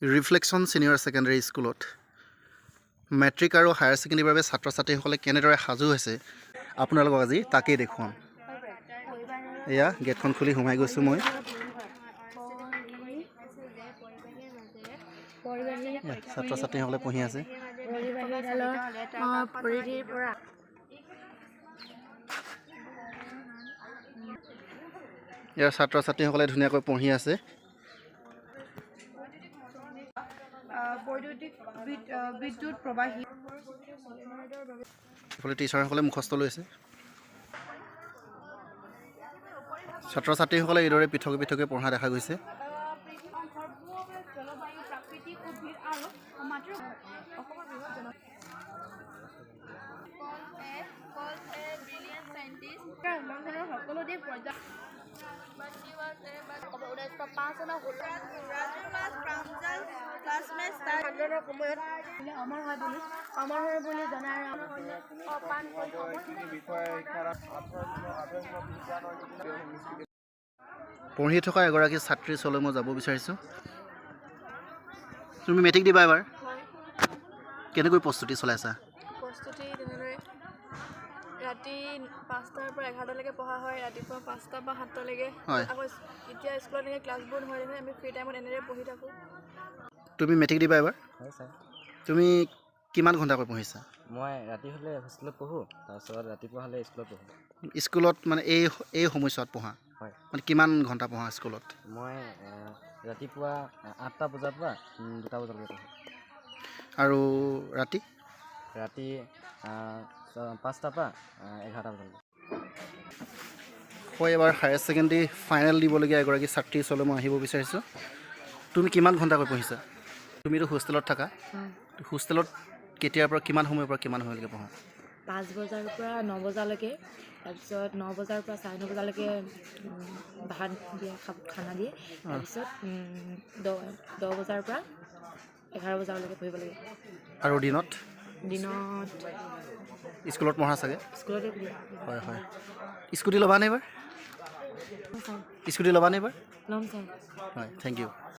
Reflection senior secondary স্কুলত matric আৰু higher ছেকেণ্ডেৰীৰ বাবে ছাত্ৰ ছাত্ৰীসকলে কেনেদৰে সাজু হৈছে আপোনালোকক আজি তাকেই দেখুৱাম। এয়া গেটখন খুলি সোমাই গৈছোঁ মই। ছাত্ৰ ছাত্ৰীসকলে পঢ়ি আছে। ইয়াৰ ছাত্ৰ ছাত্ৰীসকলে ধুনীয়াকৈ পঢ়ি আছে। বিদ্যুৎ প্ৰবাহী টিচাৰসকলে মুখস্থ লৈছে। ছাত্ৰ ছাত্ৰীসকলে এইদৰে পৃথক পৃথকে পঢ়া দেখা গৈছে। পঢ়ি থকা এগৰাকী ছাত্ৰীৰ ওচৰলৈ মই যাব বিচাৰিছোঁ। তুমি মেট্ৰিক দিবা এবাৰ? কেনেকৈ প্ৰস্তুতি চলাইছা? প্ৰস্তুতি তেনেদৰে ৰাতি 5টাৰ পৰা 11টালৈকে পঢ়া হয়, ৰাতিপুৱা 5টা বা 7টালৈকে। আকৌ এতিয়া স্কুলত এনেকৈ ক্লাছবোৰ নহয় দেখোন, আমি ফ্ৰী টাইমত এনেদৰে পঢ়ি থাকোঁ। তুমি মেট্ৰিক দিবা এবাৰ? হয় ছাৰ। তুমি কিমান ঘণ্টাকৈ পঢ়িছা? মই ৰাতি হ'লে হোষ্টেলত পঢ়োঁ, তাৰপিছত ৰাতিপুৱা হ'লে স্কুলত পঢ়োঁ। স্কুলত মানে এই সময়ছোৱাত পঢ়া? হয়। মানে কিমান ঘণ্টা পঢ়া স্কুলত? মই ৰাতিপুৱা 8টা বজাৰ পৰা 2টা বজালৈকে পঢ়োঁ। আৰু ৰাতি? ৰাতি 5টাৰ পৰা 11টা বজালৈকে। হয়, এবাৰ হায়াৰ ছেকেণ্ডেৰী ফাইনেল দিবলগীয়া এগৰাকী ছাত্ৰীৰ ওচৰলৈ মই আহিব বিচাৰিছোঁ। তুমি কিমান ঘণ্টাকৈ পঢ়িছা? তুমিতো হোষ্টেলত থাকা। হোষ্টেলত কেতিয়াৰ পৰা কিমান সময়ৰ পৰা কিমান সময়লৈকে পঢ়া? 5 বজাৰ পৰা 9 বজালৈকে, তাৰপিছত 9 বজাৰ পৰা 9:30 বজালৈকে ভাত দিয়ে, খানা দিয়ে, তাৰপিছত 10 বজাৰ পৰা 11 বজালৈকে পঢ়িব লাগে। আৰু দিনত স্কুলত পঢ়া চাগে? স্কুলতে পঢ়ি। হয় হয়। স্কুটি ল'বানে এইবাৰ? স্কুটি ল'বানে এইবাৰ? ল'ম ছাৰ। হয়, থেংক ইউ।